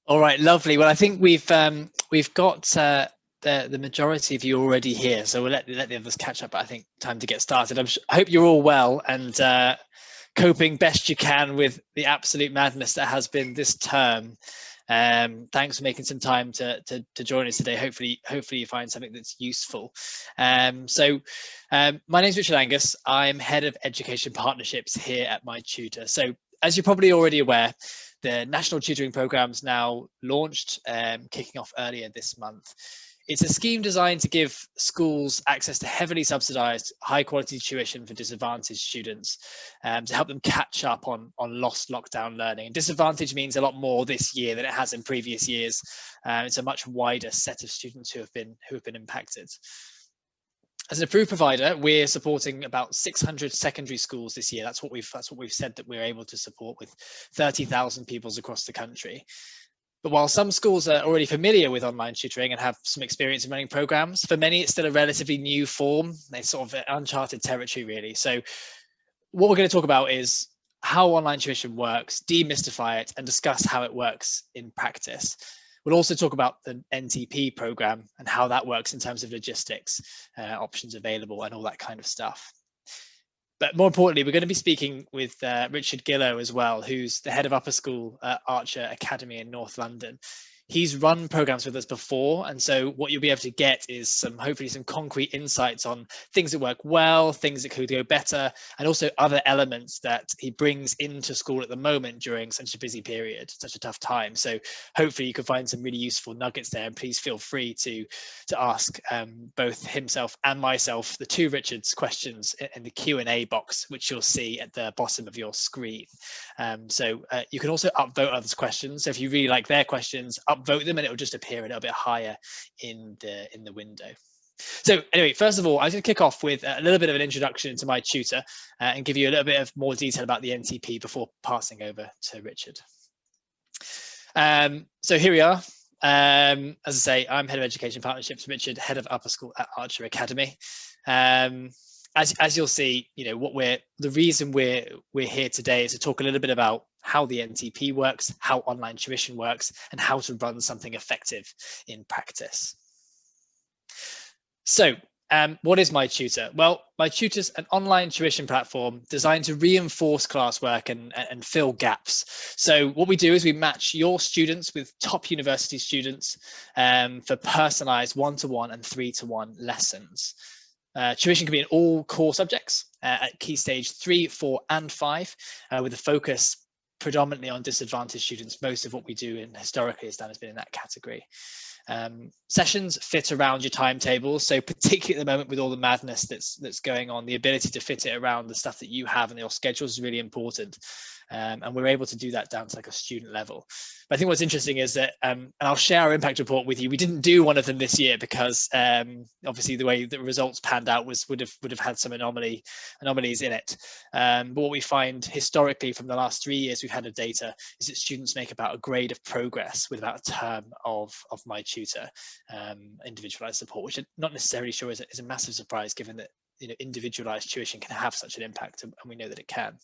All right, lovely. Well, I think we've got the majority of you already here, so we'll let the others catch up. But I think time to get started. I hope you're all well and coping best you can with the absolute madness that has been this term. Thanks for making some time to join us today. Hopefully you find something that's useful. My name is Richard Angus. I'm head of education partnerships here at MyTutor. So as you're probably already aware, the National Tutoring Programme is now launched, kicking off earlier this month. It's a scheme designed to give schools access to heavily subsidised, high-quality tuition for disadvantaged students, to help them catch up on lost lockdown learning. And disadvantage means a lot more this year than it has in previous years. It's a much wider set of students who have been impacted. As an approved provider, we're supporting about 600 secondary schools this year. That's what we've said that we're able to support, with 30,000 pupils across the country. But while some schools are already familiar with online tutoring and have some experience in running programs, for many it's still a relatively new form. They're sort of uncharted territory, really. So what we're going to talk about is how online tuition works, demystify it, and discuss how it works in practice. We'll also talk about the NTP programme and how that works in terms of logistics, options available, and all that kind of stuff. But more importantly, we're going to be speaking with Richard Gillo as well, who's the head of upper school at Archer Academy in North London. He's run programs with us before, and so what you'll be able to get is hopefully some concrete insights on things that work well, things that could go better, and also other elements that he brings into school at the moment during such a busy period, such a tough time. So hopefully you can find some really useful nuggets there, and please feel free to ask both himself and myself the two Richards questions in the Q&A box, which you'll see at the bottom of your screen. You can also upvote others' questions. So if you really like their questions, upvote them and it will just appear a little bit higher in the window. So anyway, first of all, I'm going to kick off with a little bit of an introduction to MyTutor and give you a little bit of more detail about the NTP before passing over to Richard. So here we are. As I say, I'm head of education partnerships. Richard, head of upper school at Archer Academy. As you'll see, the reason we're here today is to talk a little bit about how the NTP works, how online tuition works, and how to run something effective in practice. So what is MyTutor? Well, MyTutor's an online tuition platform designed to reinforce classwork and fill gaps. So what we do is we match your students with top university students for personalized 1-to-1 and 3-to-1 lessons. Tuition can be in all core subjects at key stage 3, 4, and 5, with a focus predominantly on disadvantaged students. Most of what we do historically has been in that category. Sessions fit around your timetables, so particularly at the moment with all the madness that's going on, the ability to fit it around the stuff that you have and your schedules is really important. And we're able to do that down to like a student level. But I think what's interesting is that, and I'll share our impact report with you. We didn't do one of them this year because obviously the way the results panned out would have had some anomalies in it. But what we find historically from the last 3 years we've had of data is that students make about a grade of progress with about a term of MyTutor individualized support, which I'm not necessarily sure is a massive surprise, given that individualized tuition can have such an impact, and we know that it can.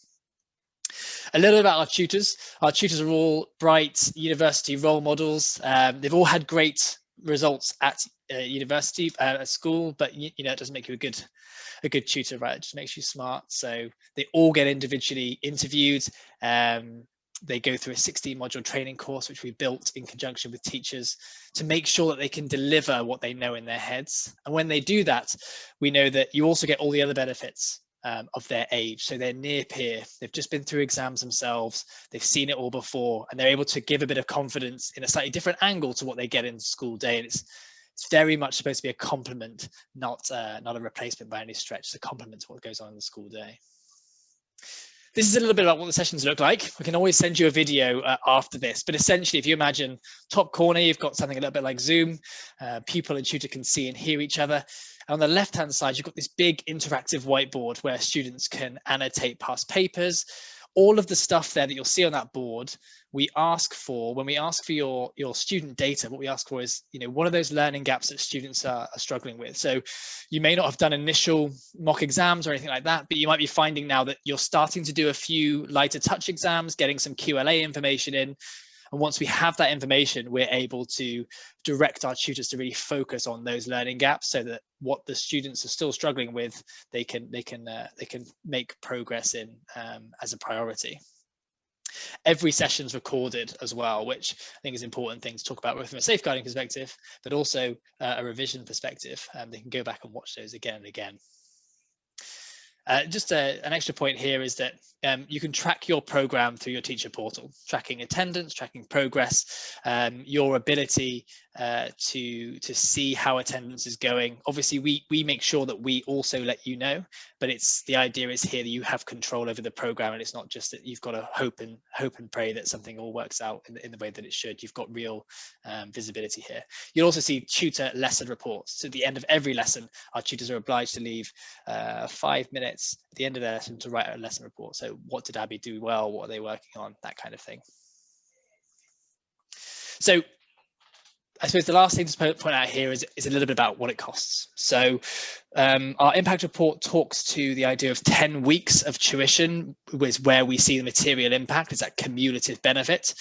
A little about our tutors. Our tutors are all bright university role models. They've all had great results at university, at school, but it doesn't make you a good tutor, right? It just makes you smart. So they all get individually interviewed. They go through a 16-module training course, which we built in conjunction with teachers to make sure that they can deliver what they know in their heads. And when they do that, we know that you also get all the other benefits of their age. So they're near peer, they've just been through exams themselves, they've seen it all before, and they're able to give a bit of confidence in a slightly different angle to what they get in the school day. And it's very much supposed to be a complement, not a replacement by any stretch. It's a complement to what goes on in the school day. This is a little bit about what the sessions look like. We can always send you a video after this, but essentially if you imagine top corner, you've got something a little bit like Zoom. Pupil and tutor can see and hear each other. And on the left-hand side, you've got this big interactive whiteboard where students can annotate past papers. All of the stuff there that you'll see on that board, we ask for, when we ask for your student data, what we ask for is, what are those learning gaps that students are struggling with? So you may not have done initial mock exams or anything like that, but you might be finding now that you're starting to do a few lighter touch exams, getting some QLA information in. And once we have that information, we're able to direct our tutors to really focus on those learning gaps, so that what the students are still struggling with, they can make progress in as a priority. Every session's recorded as well, which I think is an important thing to talk about from a safeguarding perspective, but also a revision perspective. They can go back and watch those again and again. Just an extra point here is that you can track your program through your teacher portal, tracking attendance, tracking progress, your ability to see how attendance is going. Obviously, we make sure that we also let you know, but the idea is here that you have control over the program, and it's not just that you've got to hope and pray that something all works out in the way that it should. You've got real visibility here. You'll also see tutor lesson reports. So at the end of every lesson, our tutors are obliged to leave 5 minutes at the end of their lesson to write a lesson report. So what did Abby do well? What are they working on? That kind of thing. So I suppose the last thing to point out here is a little bit about what it costs. So our impact report talks to the idea of 10 weeks of tuition, is where we see the material impact, is that cumulative benefit.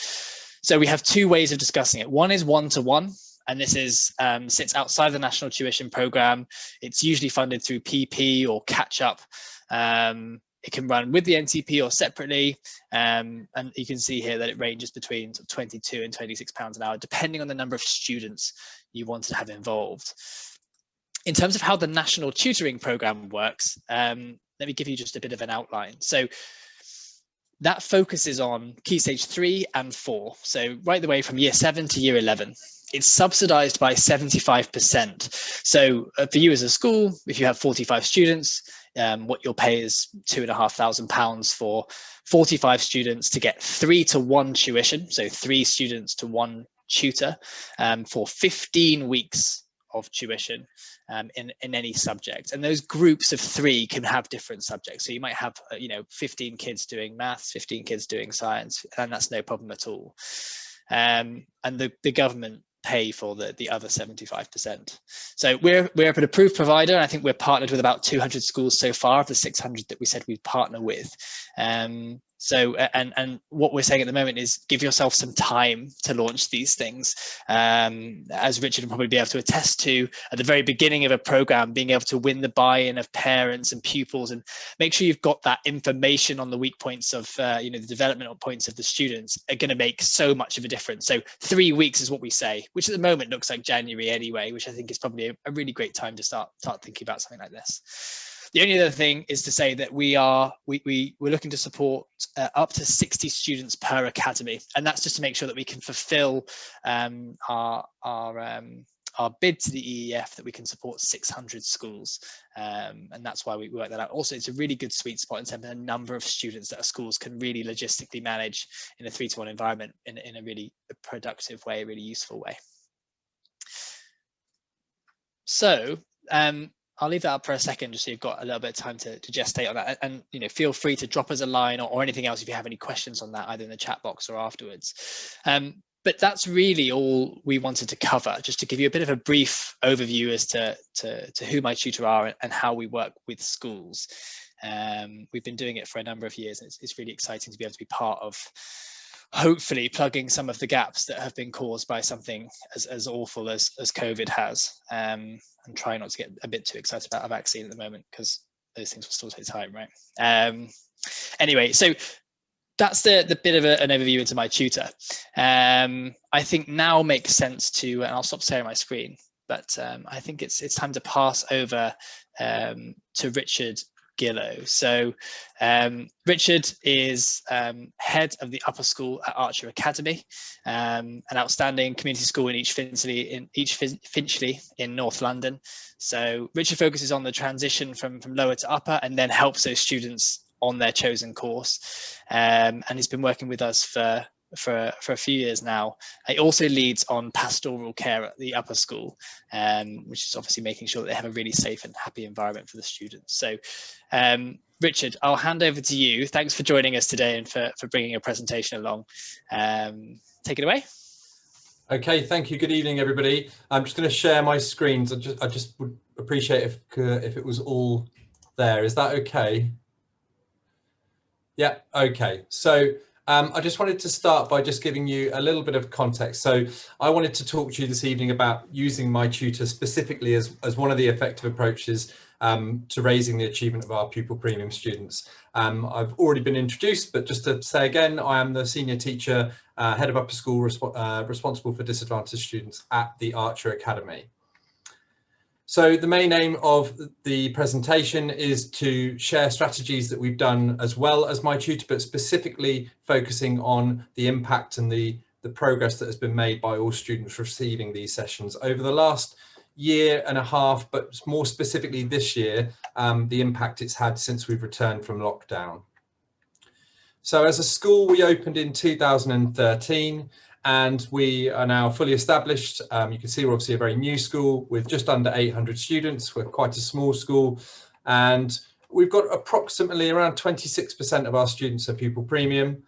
So we have two ways of discussing it. One is one-to-one, and this is sits outside the National Tuition Programme. It's usually funded through PP or catch-up. It can run with the NTP or separately, and you can see here that it ranges between 22 and 26 pounds an hour, depending on the number of students you want to have involved. In terms of how the National Tutoring Programme works, let me give you just a bit of an outline. So that focuses on Key Stage 3 and 4, so right the way from Year 7 to Year 11. It's subsidised by 75%. So for you as a school, if you have 45 students, what you'll pay is £2,500 for 45 students to get 3-to-1 tuition, so 3 students to 1 tutor, for 15 weeks of tuition in any subject. And those groups of 3 can have different subjects. So you might have 15 kids doing maths, 15 kids doing science, and that's no problem at all. And the government pay for the other 75%. So we're an approved provider, and I think we're partnered with about 200 schools so far of the 600 that we said we'd partner with. So what we're saying at the moment is give yourself some time to launch these things. As Richard will probably be able to attest to, at the very beginning of a program, being able to win the buy-in of parents and pupils, and make sure you've got that information on the weak points of the developmental points of the students, are going to make so much of a difference. So 3 weeks is what we say, which at the moment looks like January anyway, which I think is probably a really great time to start thinking about something like this. The only other thing is to say that we're looking to support up to 60 students per academy, and that's just to make sure that we can fulfil our bid to the EEF, that we can support 600 schools, and that's why we work that out. Also, it's a really good sweet spot in terms of the number of students that our schools can really logistically manage in a 3-to-1 environment in a really productive way, a really useful way. So I'll leave that up for a second, just so you've got a little bit of time to gestate on that, and feel free to drop us a line or anything else if you have any questions on that, either in the chat box or afterwards. But that's really all we wanted to cover, just to give you a bit of a brief overview as to who MyTutor are and how we work with schools. We've been doing it for a number of years, and it's really exciting to be able to be part of, hopefully, plugging some of the gaps that have been caused by something as awful as COVID has. And try not to get a bit too excited about a vaccine at the moment, because those things will still take time, right? Anyway, so that's the bit of an overview into MyTutor. I think now makes sense to, and I'll stop sharing my screen, but I think it's time to pass over to Richard Gillo. So Richard is head of the upper school at Archer Academy, an outstanding community school in East Finchley in North London. So Richard focuses on the transition from lower to upper, and then helps those students on their chosen course, and he's been working with us for a few years now. He also leads on pastoral care at the upper school, which is obviously making sure that they have a really safe and happy environment for the students. So Richard, I'll hand over to you. Thanks for joining us today and for bringing a presentation along. Take it away. Okay, thank you. Good evening, everybody. I'm just going to share my screens. I just would appreciate if it was all there. Is that okay? Yeah, okay. So I just wanted to start by just giving you a little bit of context. So I wanted to talk to you this evening about using MyTutor specifically as one of the effective approaches to raising the achievement of our pupil premium students. I've already been introduced, but just to say again, I am the senior teacher, head of upper school responsible for disadvantaged students at the Archer Academy. So the main aim of the presentation is to share strategies that we've done as well as MyTutor, but specifically focusing on the impact and the progress that has been made by all students receiving these sessions over the last year and a half, but more specifically this year, the impact it's had since we've returned from lockdown. So as a school, we opened in 2013. And we are now fully established. You can see we're obviously a very new school with just under 800 students. We're quite a small school, and we've got approximately around 26% of our students are pupil premium.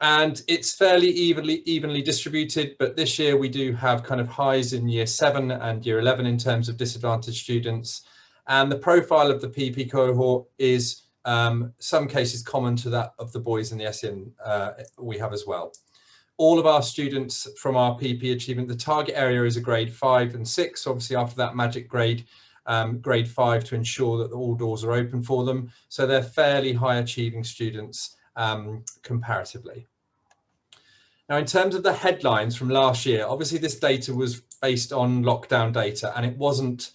And it's fairly evenly distributed, but this year we do have kind of highs in year 7 and year 11 in terms of disadvantaged students. And the profile of the PP cohort is some cases common to that of the boys in the SEN we have as well. All of our students from our PP achievement, the target area is a grade 5 and 6. Obviously, after that magic grade, grade 5 to ensure that all doors are open for them. So they're fairly high achieving students comparatively. Now, in terms of the headlines from last year, obviously this data was based on lockdown data, and it wasn't,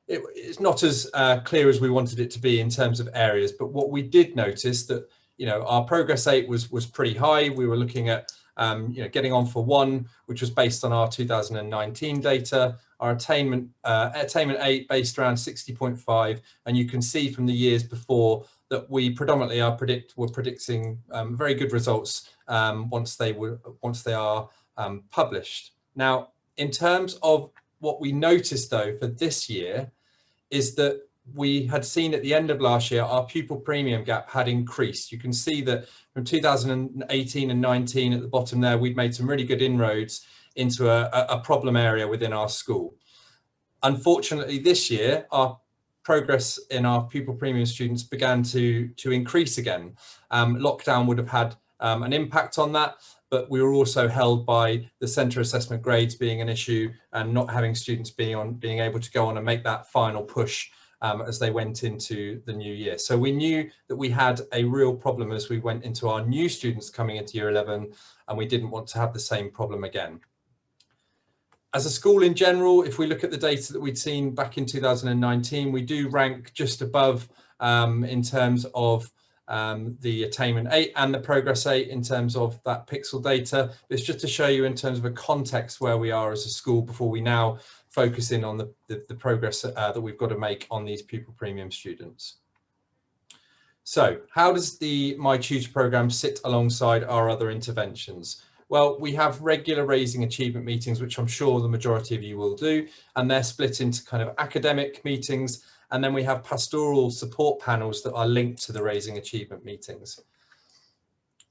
it's not as clear as we wanted it to be in terms of areas. But what we did notice that, you know, our progress rate was pretty high. We were looking at, you know, getting on for 1, which was based on our 2019 data. Our attainment 8 based around 60.5, and you can see from the years before that we predominantly were predicting very good results once they are published. Now, in terms of what we noticed though for this year is that we had seen at the end of last year, our pupil premium gap had increased. You can see that from 2018 and 19 at the bottom there, we'd made some really good inroads into a problem area within our school. Unfortunately, this year, our progress in our pupil premium students began to increase again. Lockdown would have had an impact on that, but we were also held by the centre assessment grades being an issue and not having students being able to go on and make that final push as they went into the new year. So we knew that we had a real problem as we went into our new students coming into year 11, and we didn't want to have the same problem again. As a school in general, if we look at the data that we'd seen back in 2019, we do rank just above in terms of the attainment 8 and the progress 8 in terms of that pixel data. It's just to show you in terms of a context where we are as a school before we now focus in on the progress that we've got to make on these pupil premium students. So how does the MyTutor programme sit alongside our other interventions? Well, we have regular raising achievement meetings, which I'm sure the majority of you will do, and they're split into kind of academic meetings, and then we have pastoral support panels that are linked to the raising achievement meetings.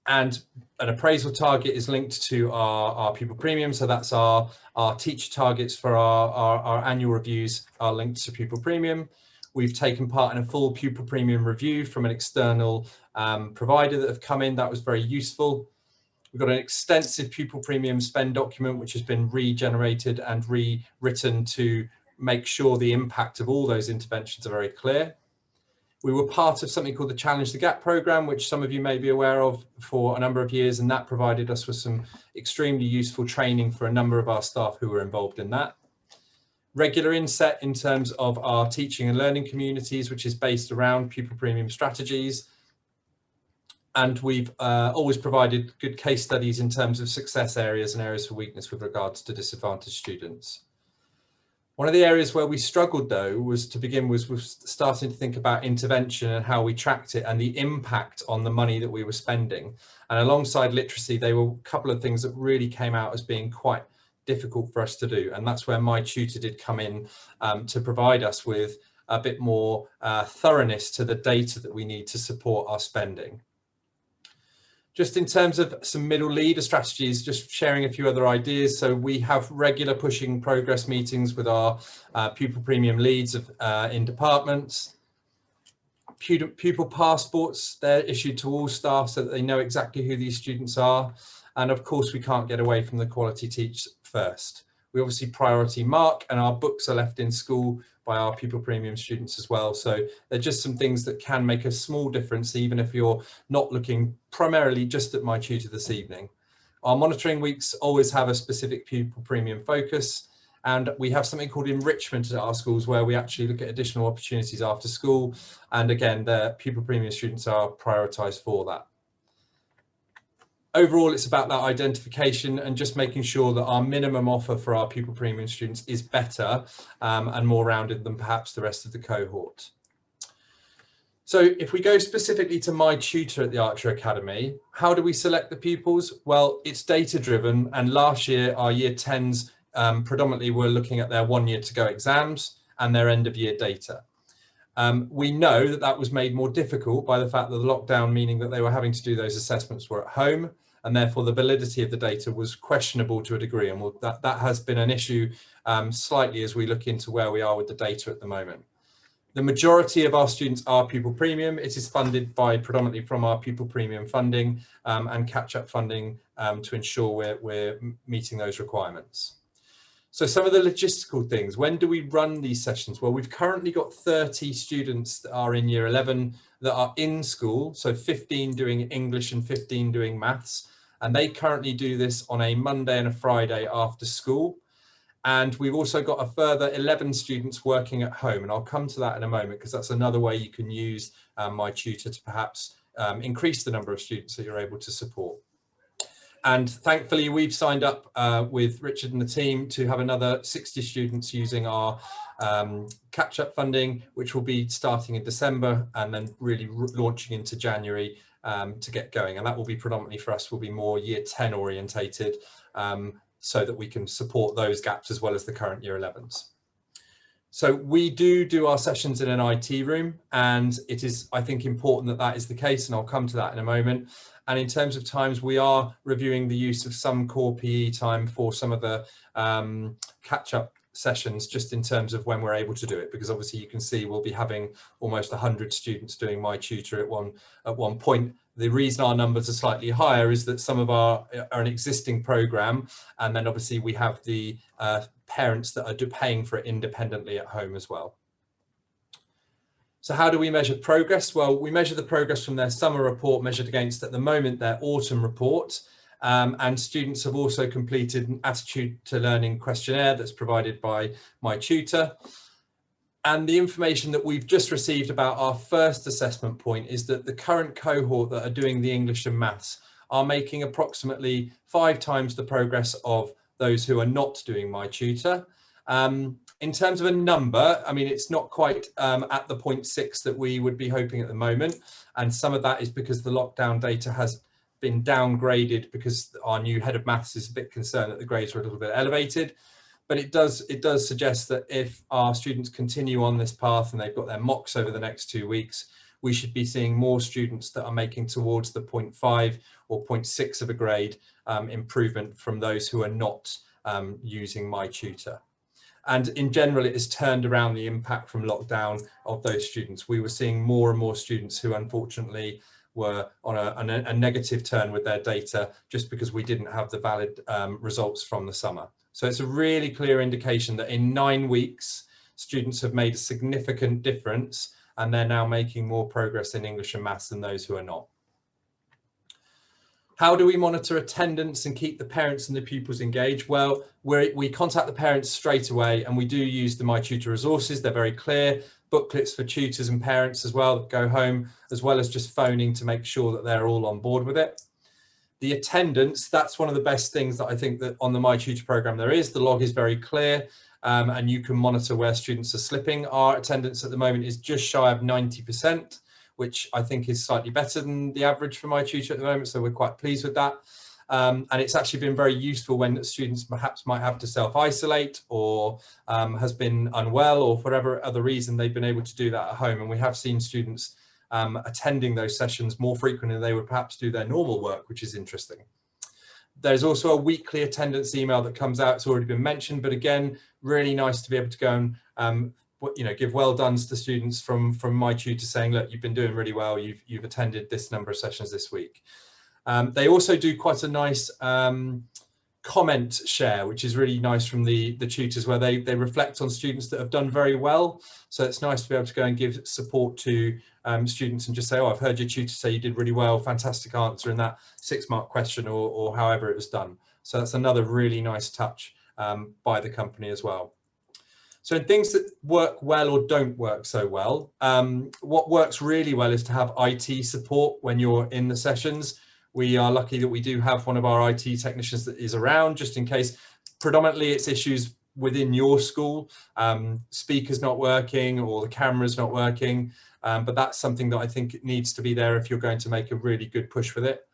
And an appraisal target is linked to our pupil premium. So that's our teacher targets for our annual reviews are linked to pupil premium. We've taken part in a full pupil premium review from an external provider that have come in. That was very useful. We've got an extensive pupil premium spend document, which has been regenerated and rewritten to make sure the impact of all those interventions are very clear. We were part of something called the Challenge the Gap programme, which some of you may be aware of for a number of years, and that provided us with some extremely useful training for a number of our staff who were involved in that. Regular inset in terms of our teaching and learning communities, which is based around pupil premium strategies. And we've always provided good case studies in terms of success areas and areas for weakness with regards to disadvantaged students. One of the areas where we struggled though was to begin with starting to think about intervention and how we tracked it and the impact on the money that we were spending. And alongside literacy, there were a couple of things that really came out as being quite difficult for us to do. And that's where MyTutor did come in to provide us with a bit more thoroughness to the data that we need to support our spending. Just in terms of some middle leader strategies, just sharing a few other ideas. So we have regular pushing progress meetings with our pupil premium leads in departments. pupil passports, they're issued to all staff so that they know exactly who these students are. And of course, we can't get away from the quality teach first. We obviously priority mark, and our books are left in school by our pupil premium students as well. So they're just some things that can make a small difference, even if you're not looking primarily just at MyTutor this evening. Our monitoring weeks always have a specific pupil premium focus, and we have something called enrichment at our schools where we actually look at additional opportunities after school. And again, the pupil premium students are prioritised for that. Overall, it's about that identification and just making sure that our minimum offer for our pupil premium students is better and more rounded than perhaps the rest of the cohort. So if we go specifically to MyTutor at the Archer Academy, how do we select the pupils? Well, it's data driven, and last year our year 10s predominantly were looking at their 1 year to go exams and their end of year data. We know that that was made more difficult by the fact that the lockdown, meaning that they were having to do those assessments, were at home, and therefore the validity of the data was questionable to a degree. And that has been an issue slightly as we look into where we are with the data at the moment. The majority of our students are pupil premium. It is funded by predominantly from our pupil premium funding and catch-up funding to ensure we're meeting those requirements. So some of the logistical things, when do we run these sessions? Well, we've currently got 30 students that are in year 11 that are in school. So 15 doing English and 15 doing maths. And they currently do this on a Monday and a Friday after school. And we've also got a further 11 students working at home. And I'll come to that in a moment, because that's another way you can use MyTutor to perhaps increase the number of students that you're able to support. And thankfully, we've signed up with Richard and the team to have another 60 students using our catch-up funding, which will be starting in December and then really launching into January to get going. And that will be predominantly for us, will be more year 10 orientated, so that we can support those gaps as well as the current year 11s. So we do our sessions in an IT room, and it is, I think, important that that is the case, and I'll come to that in a moment. And in terms of times, we are reviewing the use of some core PE time for some of the catch-up sessions, just in terms of when we're able to do it, because obviously you can see we'll be having almost 100 students doing MyTutor at one point. The reason our numbers are slightly higher is that some of our are an existing program, and then obviously we have the parents that are paying for it independently at home as well. So how do we measure progress? Well, we measure the progress from their summer report measured against, at the moment, their autumn report. And students have also completed an attitude to learning questionnaire that's provided by MyTutor. And the information that we've just received about our first assessment point is that the current cohort that are doing the English and maths are making approximately 5 times the progress of those who are not doing MyTutor. In terms of a number, I mean, it's not quite at the 0.6 that we would be hoping at the moment. And some of that is because the lockdown data has been downgraded, because our new head of maths is a bit concerned that the grades are a little bit elevated. But it does suggest that if our students continue on this path and they've got their mocks over the next 2 weeks, we should be seeing more students that are making towards the 0.5 or 0.6 of a grade improvement from those who are not using MyTutor. And in general, it has turned around the impact from lockdown of those students. We were seeing more and more students who unfortunately were on a negative turn with their data, just because we didn't have the valid results from the summer. So it's a really clear indication that in 9 weeks, students have made a significant difference, and they're now making more progress in English and maths than those who are not. How do we monitor attendance and keep the parents and the pupils engaged? Well, we contact the parents straight away, and we do use the MyTutor resources. They're very clear, booklets for tutors and parents as well that go home, as well as just phoning to make sure that they're all on board with it. The attendance, that's one of the best things that I think that on the MyTutor program there is. The log is very clear, and you can monitor where students are slipping. Our attendance at the moment is just shy of 90%, which I think is slightly better than the average for MyTutor at the moment. So we're quite pleased with that. And it's actually been very useful when students perhaps might have to self-isolate or has been unwell, or for whatever other reason they've been able to do that at home. And we have seen students attending those sessions more frequently than they would perhaps do their normal work, which is interesting. There's also a weekly attendance email that comes out. It's already been mentioned, but again, really nice to be able to go and give well dones to students from MyTutor saying, look, you've been doing really well, you've attended this number of sessions this week. They also do quite a nice comment share, which is really nice from the tutors, where they reflect on students that have done very well. So it's nice to be able to go and give support to students and just say, oh, I've heard your tutor say you did really well, fantastic answer in that 6-mark question, or however it was done. So that's another really nice touch by the company as well. So in things that work well or don't work so well, what works really well is to have IT support when you're in the sessions. We are lucky that we do have one of our IT technicians that is around, just in case. Predominantly it's issues within your school, speakers not working or the camera's not working, but that's something that I think needs to be there if you're going to make a really good push with it.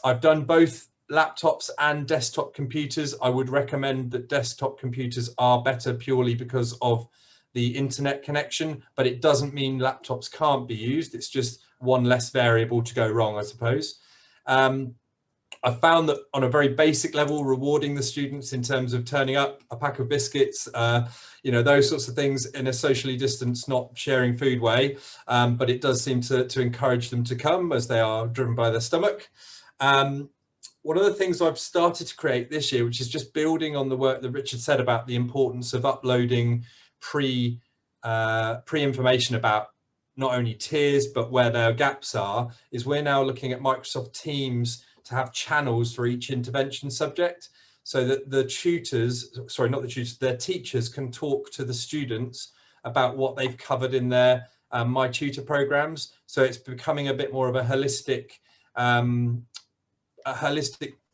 I've done both laptops and desktop computers. I would recommend that desktop computers are better purely because of the internet connection, but it doesn't mean laptops can't be used. It's just one less variable to go wrong, I suppose. I found that on a very basic level, rewarding the students in terms of turning up, a pack of biscuits, those sorts of things in a socially distanced, not sharing food way, but it does seem to encourage them to come as they are driven by their stomach. One of the things I've started to create this year, which is just building on the work that Richard said about the importance of uploading pre-information about not only tiers, but where their gaps are, is we're now looking at Microsoft Teams to have channels for each intervention subject, so that the tutors, sorry, not the tutors, their teachers can talk to the students about what they've covered in their MyTutor programs. So it's becoming a bit more of a holistic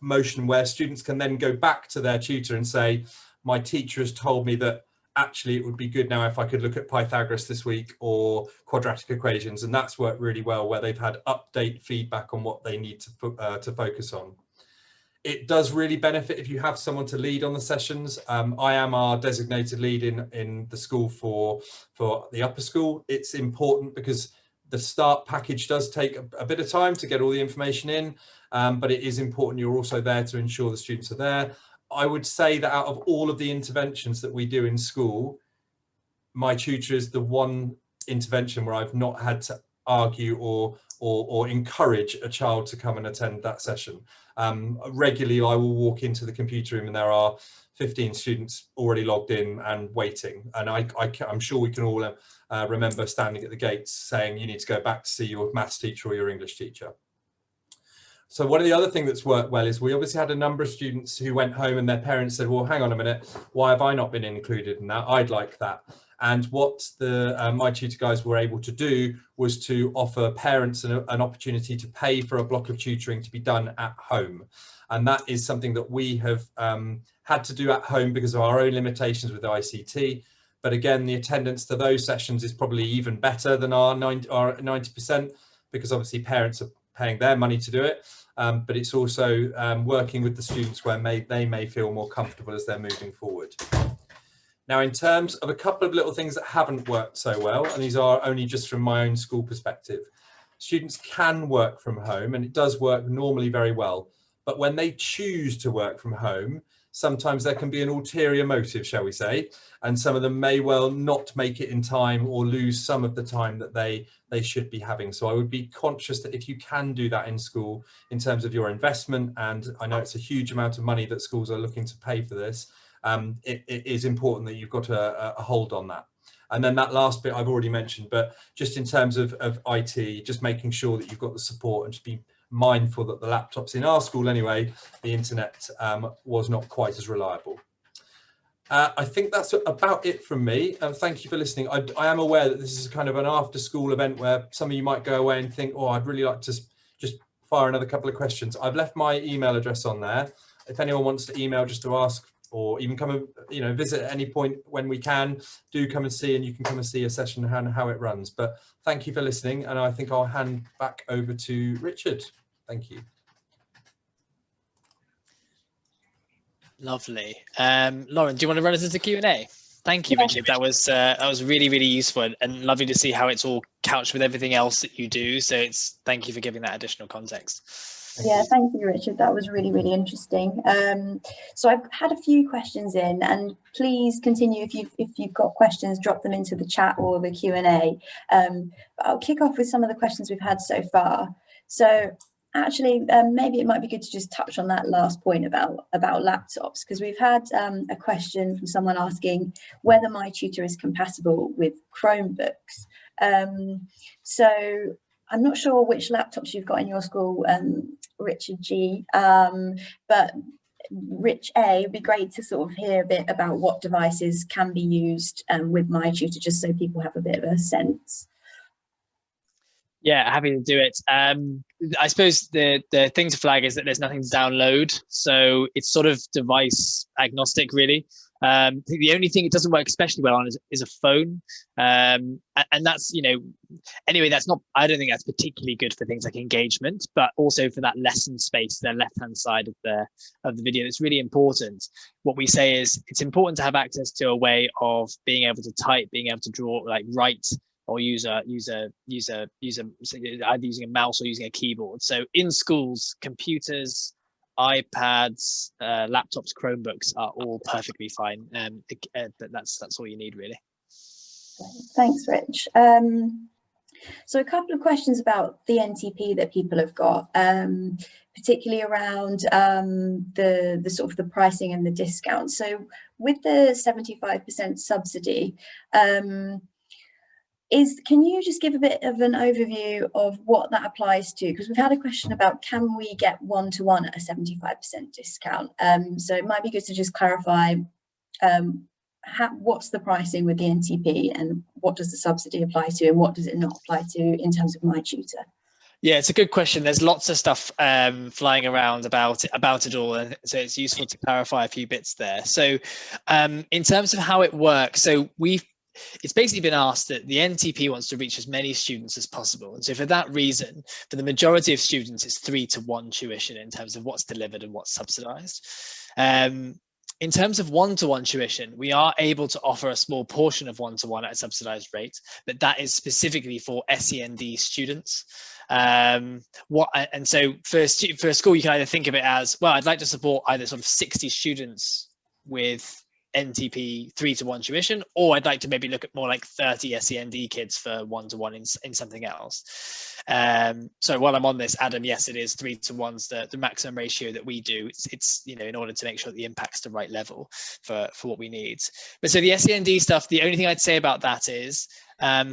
motion where students can then go back to their tutor and say, my teacher has told me that actually it would be good now if I could look at Pythagoras this week or quadratic equations, and that's worked really well, where they've had update feedback on what they need to focus on. It does really benefit if you have someone to lead on the sessions. I am our designated lead in the school for the upper school. It's important because the start package does take a bit of time to get all the information in, but it is important you're also there to ensure the students are there. I would say that out of all of the interventions that we do in school, MyTutor is the one intervention where I've not had to argue or encourage a child to come and attend that session. Regularly, I will walk into the computer room and there are 15 students already logged in and waiting. And I'm sure we can all remember standing at the gates saying you need to go back to see your maths teacher or your English teacher. So one of the other things that's worked well is we obviously had a number of students who went home and their parents said, well, hang on a minute, why have I not been included in that? I'd like that. And what the MyTutor guys were able to do was to offer parents an opportunity to pay for a block of tutoring to be done at home. And that is something that we have had to do at home because of our own limitations with ICT. But again, the attendance to those sessions is probably even better than our 90%, because obviously parents are paying their money to do it. But it's also working with the students where they may feel more comfortable as they're moving forward. Now, in terms of a couple of little things that haven't worked so well, and these are only just from my own school perspective, students can work from home and it does work normally very well. But when they choose to work from home, sometimes there can be an ulterior motive, shall we say, and some of them may well not make it in time or lose some of the time that they should be having. So I would be conscious that if you can do that in school in terms of your investment, and I know it's a huge amount of money that schools are looking to pay for this, it is important that you've got a hold on that. And then that last bit I've already mentioned, but just in terms of IT, just making sure that you've got the support and just be mindful that the laptops in our school anyway, the internet was not quite as reliable. I think that's about it from me. Thank you for listening. I am aware that this is kind of an after school event where some of you might go away and think, oh, I'd really like to just fire another couple of questions. I've left my email address on there. If anyone wants to email just to ask, or even come and visit at any point when we can, do come and see, and you can come and see a session and how it runs. But thank you for listening, and I think I'll hand back over to Richard. Thank you. Lovely. Lauren, do you want to run us into Q&A? Thank you, Richard. That was really, really useful and lovely to see how it's all couched with everything else that you do. So thank you for giving that additional context. Yeah, thank you, Richard. That was really, really interesting. So I've had a few questions in, and please continue if you've got questions, drop them into the chat or the Q&A. But I'll kick off with some of the questions we've had so far. So actually, maybe it might be good to just touch on that last point about laptops, because we've had a question from someone asking whether MyTutor is compatible with Chromebooks. So I'm not sure which laptops you've got in your school, Richard G, but Rich A, it'd be great to sort of hear a bit about what devices can be used with MyTutor, just so people have a bit of a sense. Yeah, happy to do it. I suppose the thing to flag is that there's nothing to download, so it's sort of device agnostic, really. I think the only thing it doesn't work especially well on is a phone, and that's, you know, anyway, that's not, I don't think that's particularly good for things like engagement, but also for that lesson space, the left-hand side of the video, it's really important. What we say is it's important to have access to a way of being able to type, being able to draw, like write, or either using a mouse or using a keyboard. So in schools, computers, iPads, laptops, Chromebooks are all perfectly fine. But that's all you need, really. Thanks, Rich. So a couple of questions about the NTP that people have got, particularly around the sort of the pricing and the discount. So with the 75% subsidy, can you just give a bit of an overview of what that applies to? Because we've had a question about, can we get one-to-one at a 75% discount? So it might be good to just clarify what's the pricing with the NTP, and what does the subsidy apply to, and what does it not apply to in terms of MyTutor? Yeah, it's a good question. There's lots of stuff flying around about it all, and so it's useful to clarify a few bits there. So in terms of how it works, so it's basically been asked that the NTP wants to reach as many students as possible. And so for that reason, for the majority of students, it's 3-to-1 tuition in terms of what's delivered and what's subsidized. In terms of one-to-one tuition, we are able to offer a small portion of one-to-one at a subsidized rate, but that is specifically for SEND students. And so for a school, you can either think of it as, well, I'd like to support either sort of 60 students with NTP 3-to-1 tuition, or I'd like to maybe look at more like 30 SEND kids for one-to-one in something else. So while I'm on this, Adam, yes, it is 3-to-1's the maximum ratio that we do. It's you know, in order to make sure that the impact's the right level for what we need. But so the SEND stuff, the only thing I'd say about that is,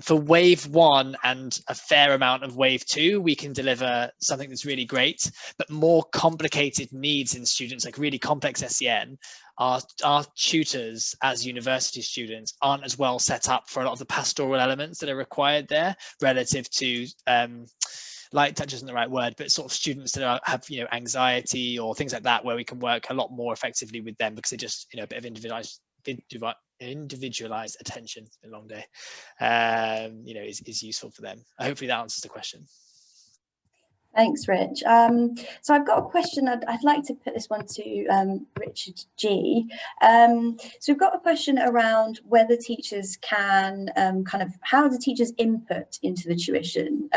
for wave 1 and a fair amount of wave 2, we can deliver something that's really great, but more complicated needs in students, like really complex SEN, our tutors as university students aren't as well set up for a lot of the pastoral elements that are required there, relative to light touch isn't the right word, but sort of students that have, you know, anxiety or things like that, where we can work a lot more effectively with them, because they just, you know, a bit of individualized attention, it's been a long day, you know, is useful for them. Hopefully that answers the question. Thanks, Rich. So I've got a question. I'd like to put this one to Richard G. So we've got a question around whether teachers can how do teachers input into the tuition?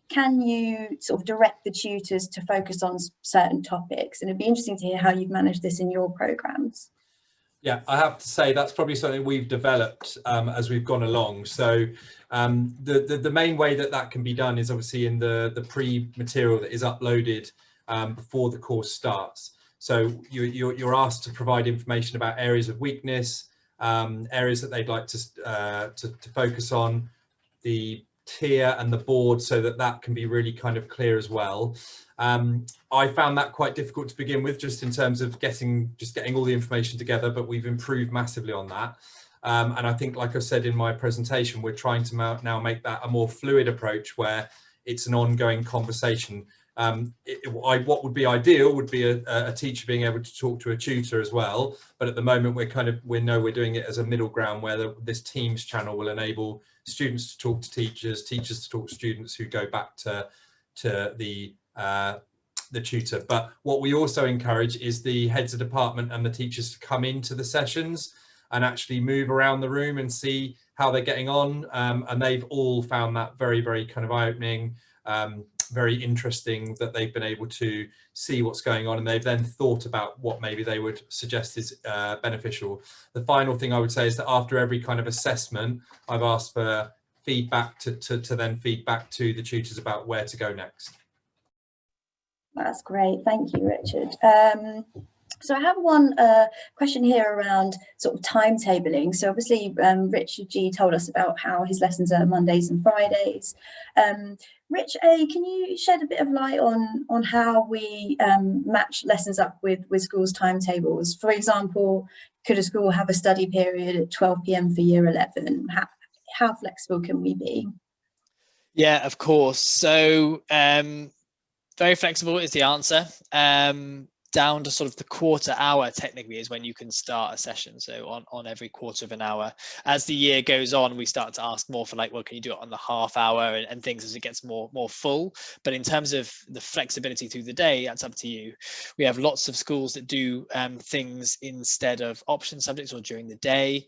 Can you sort of direct the tutors to focus on certain topics? And it'd be interesting to hear how you've managed this in your programs. Yeah, I have to say that's probably something we've developed as we've gone along. So the main way that can be done is obviously in the pre-material that is uploaded before the course starts. So you're asked to provide information about areas of weakness, areas that they'd like to focus on, the tier and the board, so that can be really kind of clear as well. I found that quite difficult to begin with, just in terms of getting all the information together, but we've improved massively on that. And I think, like I said in my presentation, we're trying to now make that a more fluid approach, where it's an ongoing conversation. What would be ideal would be a teacher being able to talk to a tutor as well, but at the moment we know we're doing it as a middle ground, where this Teams channel will enable students to talk to teachers, teachers to talk to students, who go back to the tutor. But what we also encourage is the heads of department and the teachers to come into the sessions and actually move around the room and see how they're getting on, and they've all found that very, very kind of eye-opening. very interesting that they've been able to see what's going on, and they've then thought about what maybe they would suggest is beneficial. The final thing I would say is that after every kind of assessment, I've asked for feedback to then feed back to the tutors about where to go next. That's great. Thank you, Richard. So I have one question here around sort of timetabling. So obviously Richard G told us about how his lessons are Mondays and Fridays. Rich A, can you shed a bit of light on how we match lessons up with schools' timetables? For example, could a school have a study period at 12 p.m. for year 11? How flexible can we be? Yeah, of course. So very flexible is the answer. Down to sort of the quarter hour technically is when you can start a session. So on every quarter of an hour. As the year goes on, we start to ask more for like, well, can you do it on the half hour and things as it gets more full. But in terms of the flexibility through the day, that's up to you. We have lots of schools that do things instead of option subjects or during the day.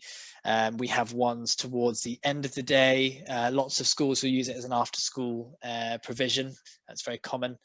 We have ones towards the end of the day. Lots of schools who use it as an after school provision. That's very common.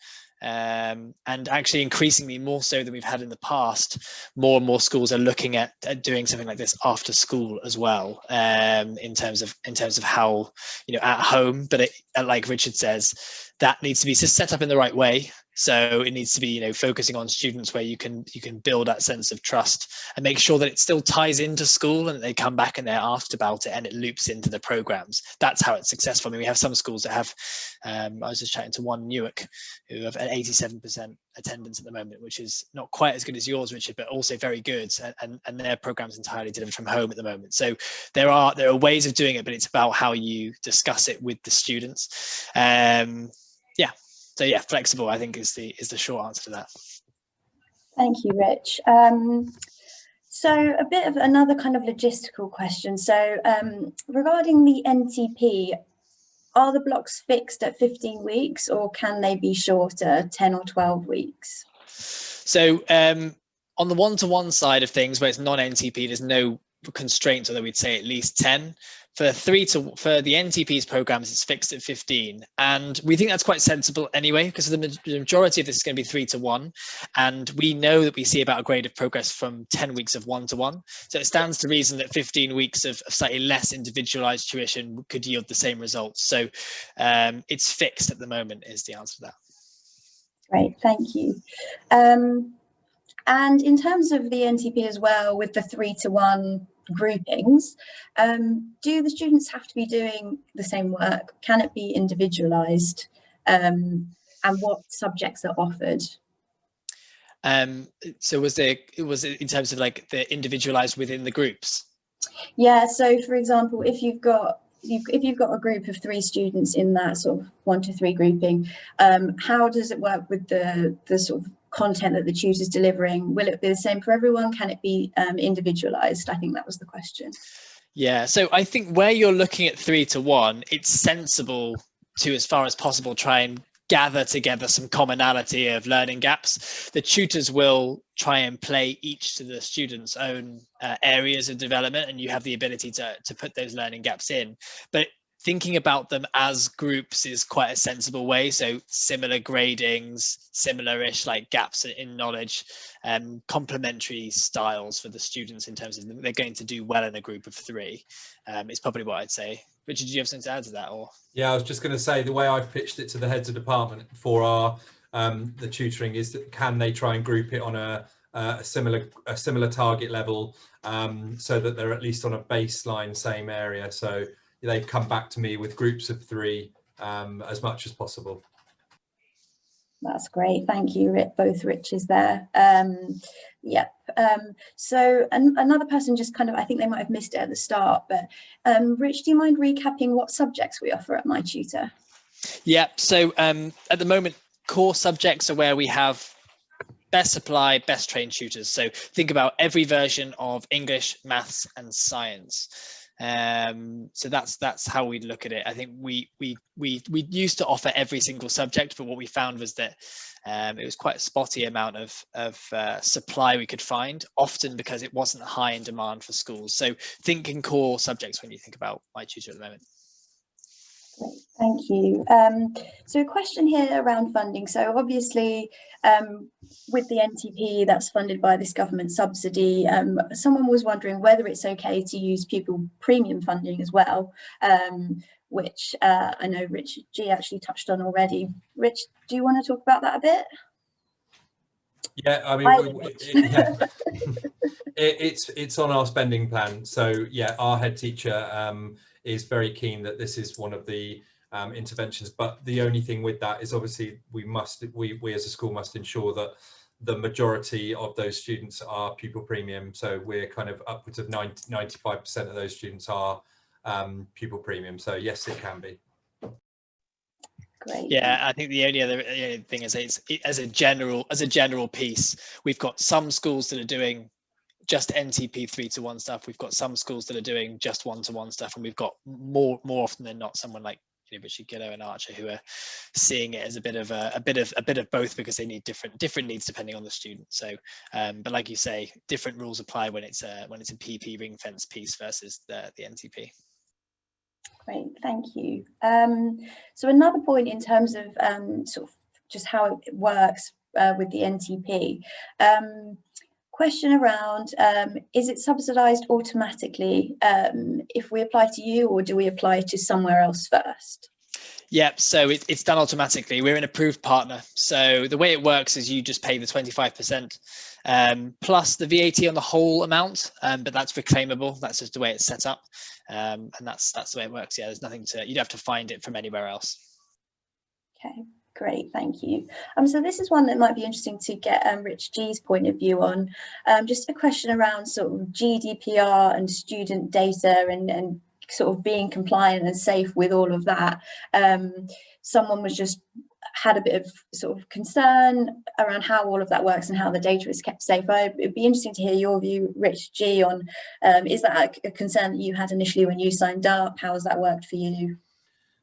And actually increasingly more so than we've had in the past, more and more schools are looking at doing something like this after school as well, in terms of how, you know, at home. But like Richard says, that needs to be set up in the right way. So it needs to be, you know, focusing on students where you can build that sense of trust and make sure that it still ties into school and that they come back and they're asked about it and it loops into the programs. That's how it's successful. I mean, we have some schools that have, I was just chatting to one, Newark, who have an 87% attendance at the moment, which is not quite as good as yours, Richard, but also very good. And their program's entirely delivered from home at the moment. So there are ways of doing it, but it's about how you discuss it with the students. Yeah. So yeah, flexible, I think, is the short answer to that. Thank you, Rich. So a bit of another kind of logistical question. So regarding the NTP, are the blocks fixed at 15 weeks or can they be shorter, 10 or 12 weeks? So on the one-to-one side of things, where it's non-NTP, there's no constraints, although we'd say at least 10. For the NTP's programs, it's fixed at 15, and we think that's quite sensible anyway, because the majority of this is going to be 3-to-1, and we know that we see about a grade of progress from 10 weeks of 1-to-1. So it stands to reason that 15 weeks of slightly less individualized tuition could yield the same results. So it's fixed at the moment is the answer to that. Great, thank you. And in terms of the NTP as well, with the 3-to-1 groupings, do the students have to be doing the same work? Can it be individualized? And what subjects are offered? So was it in terms of like the individualized within the groups? Yeah, so for example, if you've got a group of 3 students in that sort of 1 to 3 grouping, how does it work with the sort of content that the tutor's delivering? Will it be the same for everyone? Can it be individualized? I think that was the question. Yeah, so I think where you're looking at 3-to-1, it's sensible to, as far as possible, try and gather together some commonality of learning gaps. The tutors will try and play each to the student's own areas of development, and you have the ability to put those learning gaps in. But thinking about them as groups is quite a sensible way. So similar gradings, similar-ish like gaps in knowledge, complementary styles for the students in terms of they're going to do well in a group of 3 is probably what I'd say. Richard, do you have something to add to that? Or yeah, I was just going to say the way I've pitched it to the heads of department for our the tutoring is that can they try and group it on a similar target level, so that they're at least on a baseline same area. So they've come back to me with groups of 3 as much as possible. That's great. Thank you, both Riches there. Yep. So another person just kind of, I think they might have missed it at the start, but Rich, do you mind recapping what subjects we offer at MyTutor? Yeah, so at the moment, core subjects are where we have best supply, best trained tutors. So think about every version of English, maths and science. So that's how we look at it. I think we used to offer every single subject, but what we found was that it was quite a spotty amount of supply we could find, often because it wasn't high in demand for schools. So think in core subjects when you think about MyTutor at the moment. Great, thank you. So a question here around funding. So obviously, with the NTP that's funded by this government subsidy, someone was wondering whether it's okay to use pupil premium funding as well, which I know Richard G actually touched on already. Rich, do you want to talk about that a bit? Yeah, I mean, it's on our spending plan. So yeah, our head teacher is very keen that this is one of the interventions. But the only thing with that is obviously we as a school must ensure that the majority of those students are pupil premium. So we're kind of upwards of 95% of those students are pupil premium. So yes, it can be. Great. Yeah, I think the only other thing is as a general piece, we've got some schools that are doing just NTP 3-to-1 stuff. We've got some schools that are doing just 1-to-1 stuff, and we've got more often than not someone like Richard Gillo and Archer who are seeing it as a bit of both, because they need different needs depending on the student. So, but like you say, different rules apply when it's a PP ring fence piece versus the NTP. Great, thank you. So another point in terms of sort of just how it works with the NTP, question around, is it subsidised automatically if we apply to you, or do we apply to somewhere else first? Yep, so it's done automatically. We're an approved partner. So the way it works is you just pay the 25% plus the VAT on the whole amount, but that's reclaimable. That's just the way it's set up. And that's the way it works. Yeah, there's nothing you'd have to find it from anywhere else. Okay, great, thank you. So this is one that might be interesting to get Rich G's point of view on. Just a question around sort of GDPR and student data and sort of being compliant and safe with all of that. Someone was just had a bit of sort of concern around how all of that works and how the data is kept safe. It'd be interesting to hear your view, Rich G, on is that a concern that you had initially when you signed up? How has that worked for you?